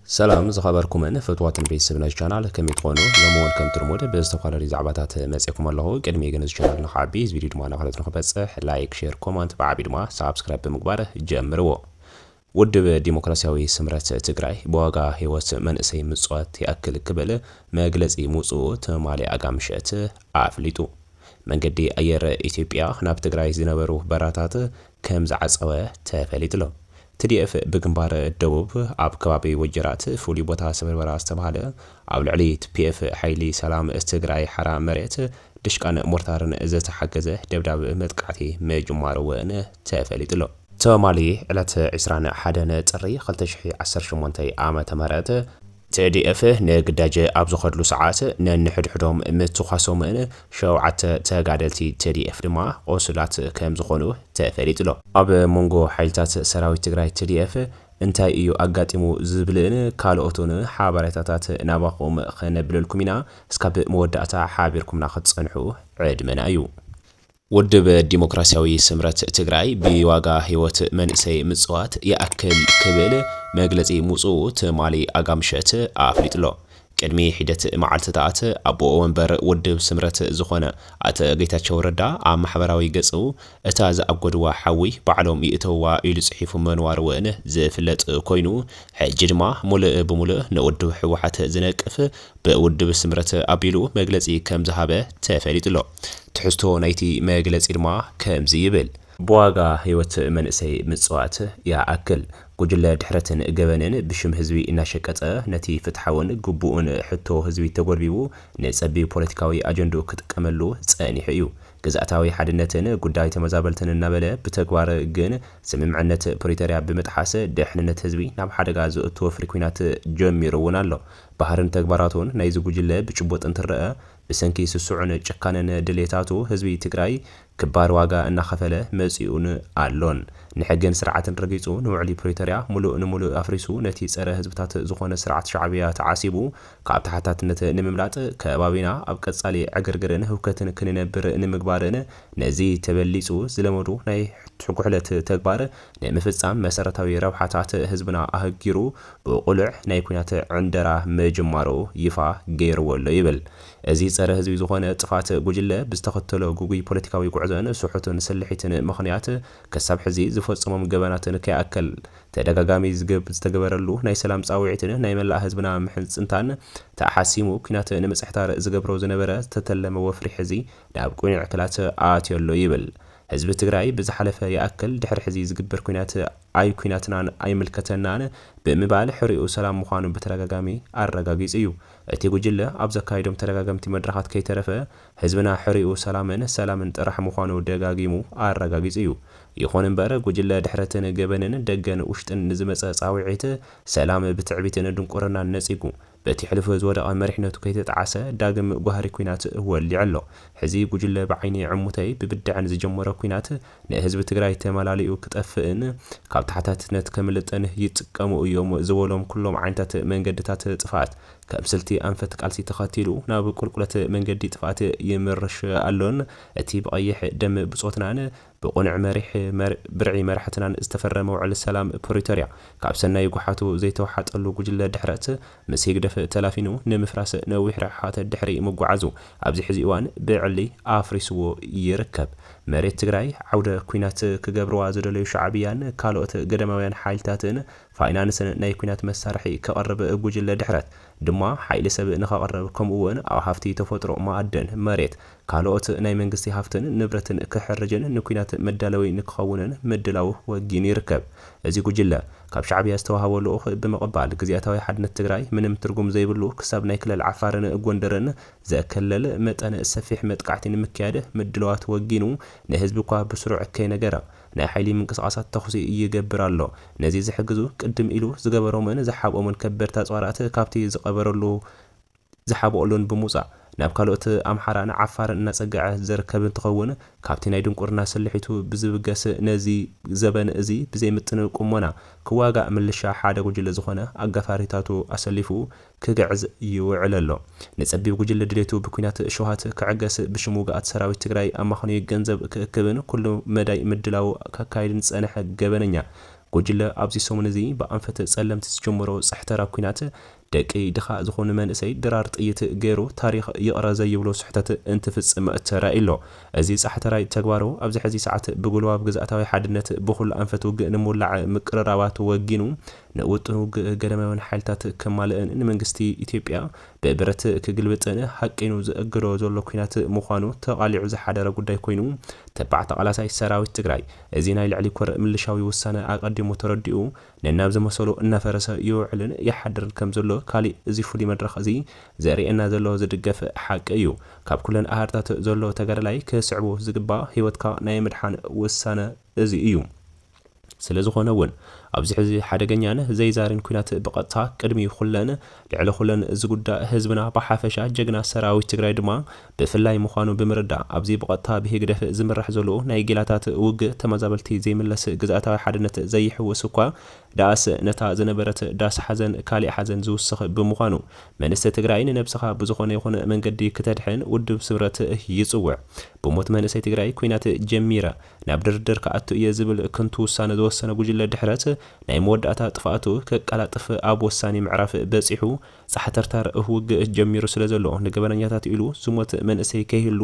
سلام زخبركم أنا فتوات البيس بنا القناة كم يتقونوا لمون كم ترمود باستقرار زعباتات مسيكم الله قدمي جنز القناة نخابيز فيديو دمانا خلت نخبص لايك شير كومنت بعبي دما سبسكرايب بمقبارة جمروا ودب ديمقراطياوي سمرت تግራይ بواقع هيوت منسي مصوات يأكل كبل مجلس يموصو تمالي أقامشت أفليتو منقدي أير إثيوبيا ناب تግራይ زنبرو براتات كم زعصوه تفليت له TDF بجنبار الدوب عب كبابي وجرات فولي بوتا سبر وراس تبعله عب العلي PF حيلي سلام استقراي حرام مريت دشكان مرتارن إذا تحجزه دبدب متقعتي مجمار وين تفليت له تمالي على عسران حدنا تري خلتشحي 18 عام تمرات TDF نقداج أبزخد له ساعات ننحد حدهم متخاصم أنا شوعت تقعدتي TDF دما وصلات كم زخونو تفريت له أب مونغو حيلتات سراوي تقراي TDF انتاي ايو اقاتيمو زبلين كالوتون حابرتاتات ناباقوم خنبللكمينا سكاب موداتا حابيركم ناخد صنحو عيد من ايو ودب ديمقراطياوي سمرت تግራይ بواقع هيوت منسي مصوات يأكل كبل مجلسي موصو تمالي أقامشت أفليتلو قدمي حدت معلتات أبو وንበር ودب سمرت زخونه أت ጌታቸው ረዳ ኣብ ማሕበራዊ ገጹ እታ ዝኣጎድዋ ሓዊ ባዕሎም ይእተዋ ኢሉ ጽሒፉ መንዋር ወእነ ዝፍለጥ ኮይኑ ሕጂ ድማ ሙሉእ ብሙሉእ ንውድብ ሕወሓት ዝነቅፍ ብውድብ ስምረት ኣቢሉ መግለጺ ከም ዝሃበ ተፈሊጥሎ ትሕዝቶ ናይቲ መግለጺ ድማ ከምዚ ይብል بواقع هيوت منسي مصوات يأكل قجل دحرتن جبنن بشم هزوي ناشكته نتي فتحون جبون حتو هزوي تقربيو نسبي بوليتيكاوي أجندو كتكملو ثاني حيو جزءتاوي حدنتن قداي تمزابلتن النبلة بتقوار جن سمم عنت بريتاريا بمتحاسة دحننت هزوي ناب حدا جازو توفر كوينات جميرون الله بحرن تكبراتون نايزو قجل بشبوت انترأ بسنكي سسعون جكانن دليتاتو هزوي تقراي كبار واقع ان خفله مزيون اللون نحجن سرعه رقيصو نوعلي بريتاريا ملو افريسو نتي صره حزبتات زخونه سرعه شعبيه تعاسيبو كاب تحتاتنت نمملاط كبابينا اب قصالي عغرغرن هوكتن كننبر نمغبارن نزي تبليصو زلمدو ناي حقحلت تغبار نمفصام مسارتاوي ربحاتات حزبنا اهغيرو بقلع ناي كونات عندرا مجمارو يفا غير ولو يبل ازي صره حزب زخونه طفات غجله بستختلو غوغي بوليتيكاوي قعزن سحوتن سلحيتن مخنيات كسب حزي زفصمم جبناتن كياكل تدغاغامي زغب ዝተገበረሉ ናይ ሰላም ጻውዒትን ናይ መላእ ህዝብና ምሕጽንታን ተሓሲሙ ኩናት ንመጽሕታር ዝገብሮ ዝነበረ ተተለመ ወፍሪ ሕዚ ናብ ቁንዕ ክላት ኣትየሎ ይብል ህዝብ ትግራይ ብዝሓለፈ ያክል ድሕር ሕዚ ዝግበር ኩናት ኣይ ኩናትናን ኣይ ምልከተናን ብምባል ሕሪኡ ሰላም ምዃኑ በተረጋጋሚ ኣረጋጊጽ እዩ እቲ ጉጅለ ኣብ ዘካይዶም ተረጋጋምቲ መድረኻት ከይተረፈ ህዝብና ሕሪኡ ሰላምን ጥራሕ ምዃኑ ደጋጊሙ ኣረጋጊጽ እዩ ይኹን እምበር ጉጅለ ድሕረትን ገበንን ደገን ውሽጥን ንዝመጸ ጻውዒት ሰላም ብትዕቢትን ድንቁርናን ነጺጉ በቲ ሕልፍ ዝወደቐ መሪሕነቱ ከይተጣዓሰ ዳግም ጓህሪ ኩናት ወልዕሎ ሕዚ ጉጅለ ብዓይኒ ዕሙተይ ብብድዕን ዝጀመረ ኩናት ንህዝቢ ትግራይ ተመላሊኡ ክጠፍእን ካብ ታሕታትነት ከምልጠን ይጥቀሙ እዮም ዝበሎም ኩሎም ዓይነታት መንገድታት ጥፋት ካብ ስልቲ ኣንፈት ቃልሲ ተኸቲሉ ናብ ቁልቁለት መንገዲ ጥፋት ይምርሽ ኣሎን እቲ ብቀይሕ ደም ብጾትናን بقنع مريح برعي مرحتنا استفرموا على السلام بريتوريا كابسنا يقحاتو زيتو حاطلو جوجل دحرات مسيق دف تلافينو نمفراس نويح راحات الدحري مقعزو ابزي حزي ايوان بعلي افريسو يركب مريت تግራይ عوده ኩናት ክገብርዋ ዘደለዩ ሻዕቢያን ካልኦት ገደማውያን ሓይልታትን ፋይናንስን ናይ ኩናት መሳርሒ ከቀርብ ጉጅለ ድሕረት ድማ ሓይሊ ሰብ ንኸቀርብ ከምኡውን ኣብ ሃፍቲ ተፈጥሮ ማዕደን መሬት ካልኦት ናይ መንግስቲ ሃፍትን ንብረትን ክሕርጅን ንኩናት መዳለዊ ንክኸውንን ምድላው ወጊን ይርከብ እዚ ጉጅለ ካብ ሻዕቢያ ዝተዋሃበሉ ብምቕባል ግዝያታዊ ሓድነት ትግራይ ምንም ትርጉም ዘይብሉ ክሳብ ናይ ክልል ዓፋርን ጎንደርን ዘከለለ መጠነ ሰፊሕ መጥቃዕትን ምክያደ ምድላዋት ወጊኑ ንህዝብ እኳ ብስሩዕ ከይነገረ ናይ ሓይሊ ምንቅስቃሳት ተኹሲ ይገብር ኣሎ ነዚ ዝሕግዙ ቅድም ኢሉ ዝገበሮምን ዝሓቦምን ከበርታ ጻዋራት ካብቲ ዝቀበረሉ ዝሓቦሉን ብምውጻእ ናብ ካልኦት ኣምሓራን ዓፋርን እናጸግዐ ዝርከብ እንትኸውን ካብቲ ናይ ድንቁርና ሰልሒቱ ብዝብገስ ነዚ ዘበን እዚ ብዘይ ምጥን ቁሞና ክዋጋእ ምልሻ ሓደ ጉጅለ ዝኾነ ኣጋፋሪታቱ ኣሰሊፉ ክግዕዝ ይውዕል ኣሎ ንጸቢብ ጉጅለ ድሌቱ ብኩናት ሸውሃት ክዕገስ ብሽሙጋት ሰራዊት ትግራይ ኣማኽኑ ገንዘብ ክእክብን ኩሉ መዳይ ምድላው ካካይድን ጸነሐ ገበነኛ ጉጅለ ኣብዚ ሰሙን እዚ ብኣንፈት ጸለምቲ ዝጀመሮ ጽሕተራ ኩናት ደቂ ድኻ ዝኾኑ መንእሰይ ድራር ጥይት ገይሩ ታሪኽ ይቕረ ዘይብሎ ስሕተት እንትፍጽም ተራኢሎ እዚ ጻሕተራይ ተግባሩ ኣብዚ ሕዚ ሰዓት ብጉልባብ ግዝኣታዊ ሓድነት ብኹሉ ኣንፈት ውግእ ንምውላዕ ምቅርራባት ወጊኑ ንውጥኑ ገደማውን ሓይልታት ከማልአን ንመንግስቲ ኢትዮጵያ ብብረት ክግልብጥን ሓቂኑ ዝእግዶ ዘሎ ኩናት ምዃኑ ተቓሊዑ ዝሓደረ ጉዳይ ኮይኑ ተባዕቲ ቃላሳይ ሰራዊት ትግራይ እዚ ናይ ልዕሊ ኮር ምልሻዊ ውሳነ ኣቀዲሙ ተረዲኡ ነናብ ዝመሰሉ እናፈረሰ ይውዕልን ይሓድርን ከም ዘሎ ካሊ እዚ ፍሉይ መድረኽ እዚ ዘርእየና ዘሎ ዝድገፍ ሓቂ እዩ ካብ ኩለን ኣሃርታት ዘሎ ተጋዳላይ ክስዕቡ ዝግባእ ሂወትካ ናይ ምድሓን ውሳነ እዚ እዩ ስለዝኾነ እውን ኣብዚ ሕዚ ሓደገኛን ዘይዛርን ኩናት ብቐጥታ ቅድሚ ኩለን ልዕሊ ኩለን ዝጉዳእ ህዝብና ብሓፈሻ ጀግና ሰራዊት ትግራይ ድማ ብፍላይ ምዃኑ ብምርዳእ ኣብዚ ብቐጥታ ብህግደፍ ዝምራሕ ዘሎ ናይ ጌላታት ውግእ ተመዛበልቲ ዘይምለስ ግዝኣታዊ ሓድነት ዘይሕውስ እኳ ዳስ ነታ ዝነበረት ዳስ ሓዘን ካሊእ ሓዘን ዝውስኽ ብምዃኑ መንእሰይ ትግራይ ንነብስኻ ብዝኾነ ይኹን መንገዲ ክተድሕን ውድብ ስምረት ይጽውዕ ብሞት መንእሰይ ትግራይ ኩናት ጀሚረ ናብ ድርድር ከኣቱ እየ ዝብል ክንቱ ውሳነ ዝወሰነ ጉጅለ ድሕረት ናይ መወዳእታ ጥፋኣቱ ከቀላጥፍ ኣብ ወሳኒ ምዕራፍ በፂሑ ጻሕተርታር ውግእ ጀሚሩ ስለ ዘሎ ንገበነኛታት ኢሉ ዝሞት መንእሰይ ከይህሉ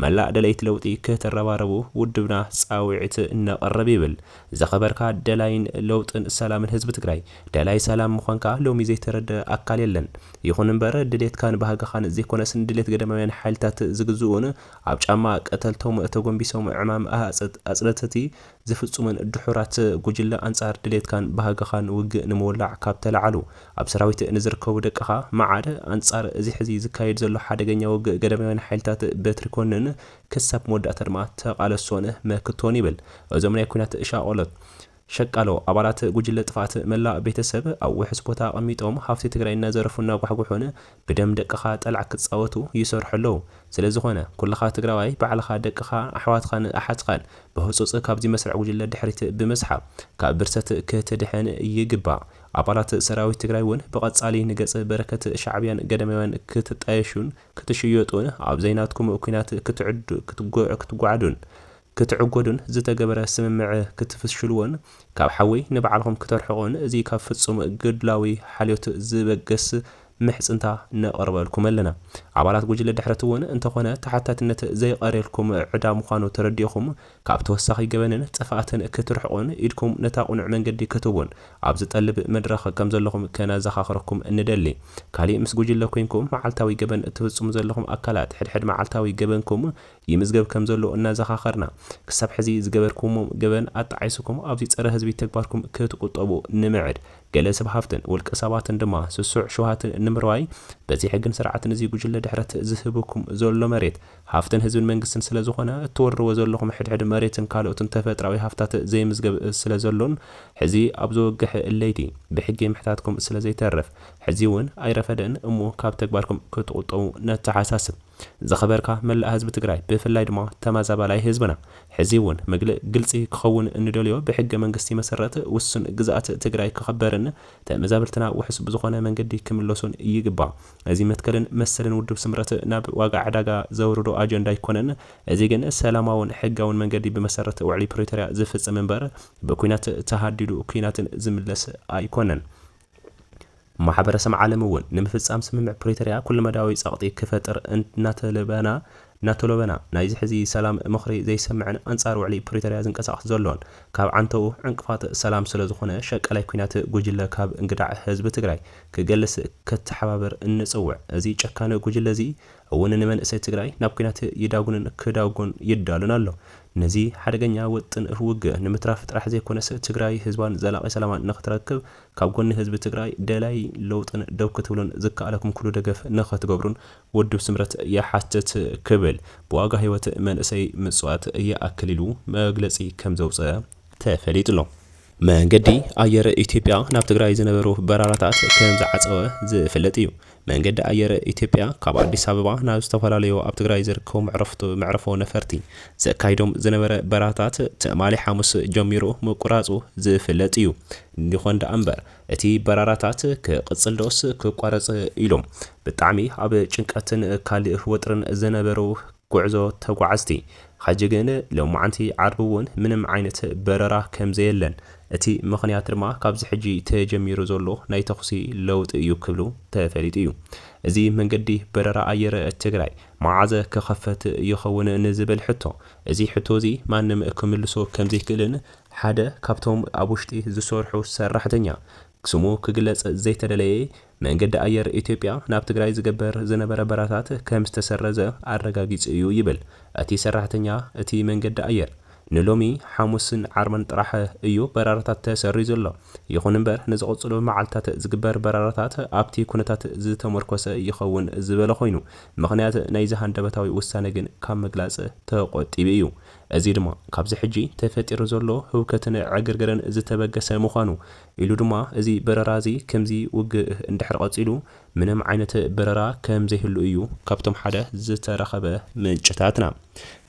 መላእ ደለይቲ ለውጢ ከተረባረቡ ውድብና ጻውዒት እናቐረበ ይብል ዘኸበርካ ደላይን ለውጥን ሰላምን ህዝቢ ትግራይ ደላይ ሰላም ምዃንካ ሎሚ ዘይተረደ ኣካል የለን ይኹን እምበር ድሌትካን ባህጋኻን ዘይኮነስን ድሌት ገደማውያን ሓይልታት ዝግዝኡን ኣብ ጫማ ቀተልቶም ተጎንቢሶም ዕማም ኣጽለተቲ ዝፍጹምን ድሑራት ጉጅለ አንጻር ድሌትካን ባህጋኻን ውግእ ንምውላዕ ካብ ተላዓሉ ኣብ ሰራዊት ንዝርከቡ ደቅኻ መዓድ አንጻር እዚ ሕዚ ዝካየድ ዘሎ ሓደገኛ ውግእ ገደማውያን ሓይልታት በትሪኮንን ክሳብ መወዳእታ ድማ ተቓለሶን መክቶን ይብል እዞም ናይ ኩናት ሻቆሎት ሸቃሎ ኣባላት ጉጅለ ጥፋት መላእ ቤተሰብ ኣብ ውሕስ ቦታ ቀሚጦም ሃፍቲ ትግራይ እናዘረፉና ጓሕጉሑን ብደም ደቅኻ ጠልዕ ክጻወቱ ይሰርሑ ኣለዉ ስለዝኾነ ኩልኻ ትግራዋይ ባዕልኻ ደቅኻ ኣሕዋትኻን ኣሓትኻን ብህፁፅ ካብዚ መስርዕ ጉጅለ ድሕሪት ብምስሓብ ካብ ብርሰት ክትድሕን ይግባእ ኣባላት ሰራዊት ትግራይ እውን ብቐጻሊ ንገጽ በረከት ሻዕብያን ገደማውያን ክትጣየሹን ክትሽየጡን ኣብ ዘይናትኩም ኩናት ክትጓዓዱን ክትዕጎዱን ዝተገበረ ስምምዕ ክትፍሽልዎን ካብ ሓዊ ንባዕልኩም ክትርሕቁን እዚ ካብ ፍጹም ግድላዊ ሓልዮት ዝበገስ ምሕጽንታ ነቕርበልኩም ኣለና ኣባላት ጉጅለ ድሕረት እውን እንተኾነ ተሓታትነት ዘይቀርየልኩም ዕዳ ምዃኑ ተረዲኹም ካብ ተወሳኺ ገበንን ጥፋኣትን ክትርሕቁን ኢድኩም ነታ ቁኑዕ መንገዲ ክትቡን ኣብ ዝጠልብ መድረኽ ከም ዘለኹም ከናዘኻኽረኩም እንደሊ ካሊእ ምስ ጉጅለ ኮይንኩም መዓልታዊ ገበን ትፍጽሙ ዘለኹም ኣካላት ሕድሕድ መዓልታዊ ገበንኩም ይምዝገብ ከም ዘሎ እናዘኻኽርና ክሳብ ሕዚ ዝገበርኩም ገበን ኣጣዓይስኩም ኣብዚ ፀረ ህዝቢ ተግባርኩም ክትቁጠቡ ንምዕድ ገለ ሰብ ሃፍትን ውልቀ ሰባትን ድማ ስሱዕ ሸውሃትን ንምርዋይ በዚ ሕግን ስርዓትን እዚ ጉጅለ ድሕረት ዝህብኩም ዘሎ መሬት ሃፍትን ህዝብን መንግስትን ስለ ዝኾነ እትወርዎ ዘለኹም ሕድሕድ መሬትን ካልኦትን ተፈጥራዊ ሃፍታት ዘይምዝገብ ስለ ዘሎን ሕዚ ኣብ ዝወግሕ እለይቲ ብሕጊ ምሕታትኩም ስለ ዘይተርፍ ሕዚ እውን ኣይረፈደን እሞ ካብ ተግባርኩም ክትቁጠቡ ነተሓሳስብ ዘኸበርካ መላእ ህዝቢ ትግራይ ብፍላይ ድማ ተማዛባላይ ህዝብና ሕዚ እውን መግለጽ ግልጺ ክኸውን እንደልዮ ብሕገ መንግስቲ መሰረት ውሱን ግዝኣት ትግራይ ክኸበርን ተመዛበልትና ውሕስ ብዝኾነ መንገዲ ክምለሱን ይግባእ እዚ መትከልን መሰልን ውድብ ስምረት ናብ ዋጋ ዕዳጋ ዘውርዶ ኣጀንዳ ይኮነን እዚ ግን ሰላማውን ሕጋውን መንገዲ ብመሰረት ውዕሊ ፕሪቶሪያ ዝፍጽም እምበር ብኩናት ተሃዲዱ ኩናትን ዝምለስ ኣይኮነን ማሕበረሰብ ዓለም እውን ንምፍጻም ስምምዕ ፕሪቶሪያ ኩሉ መዳዊ ጸቕጢ ክፈጥር እናተለበና ናይዚ ሕዚ ሰላም ምኽሪ ዘይሰምዕን አንጻር ውዕሊ ፕሪቶሪያ ዝንቀሳቐስ ዘሎን ካብ ዓንተው ዕንቅፋት ሰላም ስለ ዝኾነ ሸቀላይ ኩናት ጉጅለ ካብ እንግዳዕ ህዝቢ ትግራይ ክገልስ ከተሓባበር እንጽውዕ እዚ ጨካነ ጉጅለ እዚ እውን ንመንእሰይ ትግራይ ናብ ኩናት ይዳጉንን ክዳጉን ይዳሉን ኣሎ ነዚ ሓደገኛ ወጥን ውግእ ንምትራፍ ጥራሕ ዘይኮነስ ትግራይ ህዝባን ዘላቒ ሰላማን ንኽትረክብ ካብ ጎኒ ህዝቢ ትግራይ ደላይ ለውጥን ደው ክትብሉን ዝከኣለኩም ኩሉ ደገፍ ንኽትገብሩን ውድብ ስምረት የሓትት ክብል ብዋጋ ህይወት መንእሰይ ምጽዋት እየኣክል ኢሉ መግለጺ ከም ዘውፅአ ተፈሊጡሎ መንገዲ ኣየር ኢትዮጵያ ናብ ትግራይ ዝነበሩ በራራታት ከም ዝዓፀወ ዝፍለጥ እዩ መንገዲ ኣየር ኢትዮጵያ ካብ ኣዲስ ኣበባ ናብ ዝተፈላለዩ ኣብ ትግራይ ዝርከቡ መዕረፎ ነፈርቲ ዘካይዶም ዝነበረ በራራታት ትማሊ ሓሙስ ጀሚሩ ምቁራጹ ዝፍለጥ እዩ እንዲኾን ዳ እምበር እቲ በራራታት ክቅጽል ዶስ ክቋረጽ ኢሎም ብጣዕሚ ኣብ ጭንቀትን ካልእ ወጥርን ዝነበሩ ጉዕዞ ተጓዓዝቲ ሕጂ ግን ሎማዓንቲ ዓርብውን ምንም ዓይነት በረራ ከምዘ የለን እቲ ምኽንያት ድማ ካብዚ ሕጂ ተጀሚሩ ዘሎ ናይ ተኹሲ ለውጢ እዩ ክብሉ ተፈሊጡ እዩ። እዚ መንገዲ በረራ ኣየር ትግራይ መዓዘ ክኸፈት ይኸውን ንዝብል ሕቶ እዚ ሕቶ እዚ ማንም ክምልሶ ከምዘይክእልን ሓደ ካብቶም ኣብ ውሽጢ ዝሰርሑ ሰራሕተኛ ስሙ ክግለጽ ዘይተደለየ መንገዲ ኣየር ኢትዮጵያ ናብ ትግራይ ዝገበር ዝነበረ በረራታት ከም ዝተሰረዘ ኣረጋጊጹ እዩ ይብል። እቲ ሰራሕተኛ እቲ መንገዲ ኣየር ንሎሚ ሐሙስን ዓርብን ጥራሕ እዩ በረራታት ተሰሪዙ ዘሎ። ይኹን እምበር ንዝቕጽሉ መዓልታት ዝግበር በረራታት ኣብቲ ኩነታት ዝተመርኮሰ ይኸውን ዝበለ ኮይኑ ምኽንያት ናይ ዝሃንደበታዊ ውሳነ ግን ካብ ምግላጽ ተቆጢቡ እዩ። እዚ ድማ ካብዚ ሕጂ ተፈጢሩ ዘሎ ህውከትን ዕግርግርን ዝተበገሰ ምዃኑ ኢሉ ድማ እዚ በረራ እዚ ከምዚ ውግእ እንድሕር ቀጺሉ ምንም ዓይነት በረራ ከም ዘይህሉ እዩ ካብቶም ሓደ ዝተረኸበ ምንጭታትና።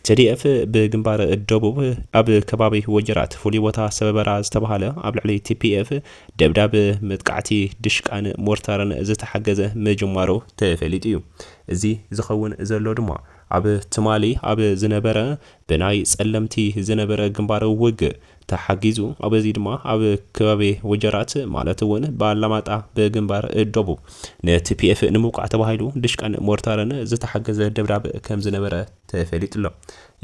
TDF ብግንባር ደቡብ ኣብ ከባቢ ወጀራት ፍሉይ ቦታ ሰበበራ ዝተባሃለ ኣብ ልዕሊ TPF ደብዳብ መጥቃዕቲ ድሽቃን ሞርታርን ዝተሓገዘ ምጅማሩ ተፈሊጡ እዩ። እዚ ዝኸውን ዘሎ ድማ ኣብ ትማሊ ኣብ ዝነበረ ብናይ ጸለምቲ ዝነበረ ግንባር ውግእ ተሓጊዙ ኣብዚ ድማ ኣብ ከባቢ ወጀራት ማለት እውን ባላማጣ በግንባር ደቡብ ንTPF ንምውቃዕ ተባሂሉ ድሽቃን ሞርታርን ዝተሓገዘ ደብዳብ ከም ዝነበረ ተፈሊጡሎ።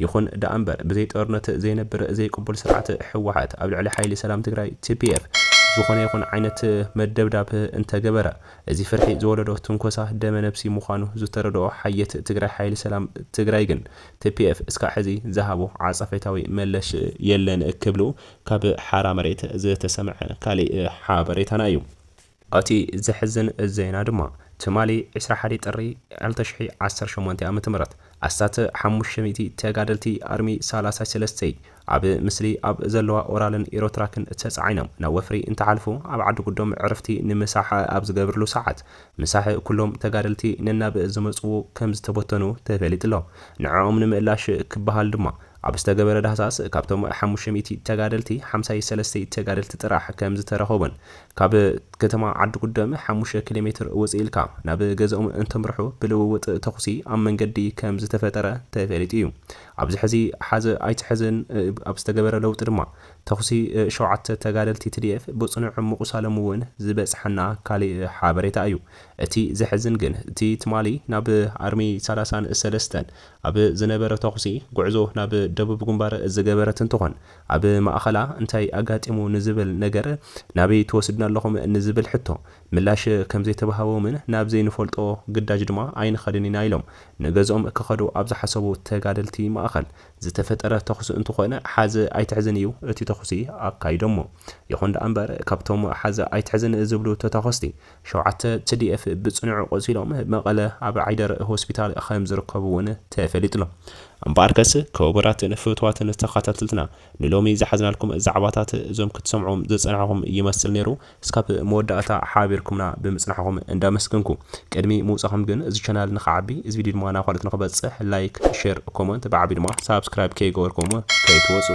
ይኹን ደኣምበር ብዘይ ጦርነት ዘይነብር ዘይቅቡል ስርዓት ሕወሓት ኣብ ልዕሊ ሓይሊ ሰላም ትግራይ TPF ዝኾነ ይኹን ዓይነት መደብዳብ እንተገበረ እዚ ፍርሒ ዝወለዶ ትንኮሳ ደመ ነፍሲ ምዃኑ ዝተረድኦ ሓየት ትግራይ ሓይሊ ሰላም ትግራይ ግን TPF እስካብ ሕዚ ዝሃቦ ዓጸፋታዊ መለሽ የለን ክብሉ ካብ ሓራ መሬት ዝተሰምዐ ካልእ ሓበሬታና እዩ። እቲ ዘሕዝን ዜና ድማ ትማሊ 21 ጥሪ 2018 ዓ.ም ኣስታት 500 ተጋደልቲ ኣርሚ 33 ኣብ ምስሊ ኣብ ዘለዋ ኦራልን ኤሮትራክን ተጻዒኖም ናብ ወፍሪ እንተሓልፉ ኣብ ዓዲ ጉዶም ዕረፍቲ ንምሳሕ ኣብ ዝገብርሉ ሰዓት ምሳሕ ኩሎም ተጋደልቲ ነናብ ዝመጽኡ ከም ዝተበተኑ ተፈሊጡሎ። ንዕኦም ንምእላሽ ክበሃል ድማ ኣብ ዝተገበረ ዳህሳስ ካብቶም 500 ተጋደልቲ 53 ተጋደልቲ ጥራሕ ከም ዝተረኸቡን ካብ ከተማ ዓዲ ጉደም 5 ኪሎ ሜትር ወፂኢልካ ናብ ገዛኦም እንተምርሑ ብልውውጥ ተኹሲ ኣብ መንገዲ ከም ዝተፈጠረ ተፈሊጡ እዩ። ኣብዚ ሕዚ ሓዘ ኣይትሕዝን ኣብ ዝተገበረ ለውጢ ድማ ተኹሲ 7 ተጋደልቲ TDF ብጽኑዕ ምቁሳሎም እውን ዝበጽሐና ካልእ ሓበሬታ እዩ። እቲ ዘሕዝን ግን እቲ ትማሊ ናብ ኣርሚ 33 ኣብ ዝነበረ ተኹሲ ጉዕዞ ናብ ደቡብ ግንባር ዝገበረት እንትኾን ኣብ ማእኸላ እንታይ ኣጋጢሙ ንዝብል ነገር ናበይ ትወስድና ኣለኹም ንዝብል ሕቶ ምላሽ ከም ዘይተባሃቦምን ናብ ዘይንፈልጦ ግዳጅ ድማ ኣይንኸድን ኢና ኢሎም ንገዝኦም ክኸዱ ኣብ ዝሓሰቡ ተጋደልቲ ማእኸል ዝተፈጠረ ተኹሲ እንትኾነ ሓዘ ኣይትሕዝን እዩ እቲ ተኹሲ ኣካይዶሞ። ይኹን ደኣምበር ካብቶም ሓዘ ኣይትሕዝን ዝብሉ ተተኸስቲ 7 TDF ብጽኑዕ ቆሲሎም መቐለ ኣብ ዓይደር ሆስፒታል ከም ዝርከቡ እውን ተፈሊጡሎ። እምበኣርከስ ክቡራትን ፍትዋትን ተኸታተልትና ንሎሚ ዝሓዝናልኩም ዛዕባታት እዞም ክትሰምዖም ዝጸንሐኹም ይመስል ነይሩ። እስካብ መወዳእታ ሓቢርኩምና ብምጽናሕኹም እንዳመስገንኩ ቅድሚ ምውጻኹም ግን እዚ ቻናል ንኽዓቢ እዚ ቪድዮ ድማ ናብ ካልኦት ንኽበጽሕ ላይክ፣ ሼር፣ ኮመንት ብዓቢ ድማ ሳብስክራይብ ከይገበርኩም ከይትወጹ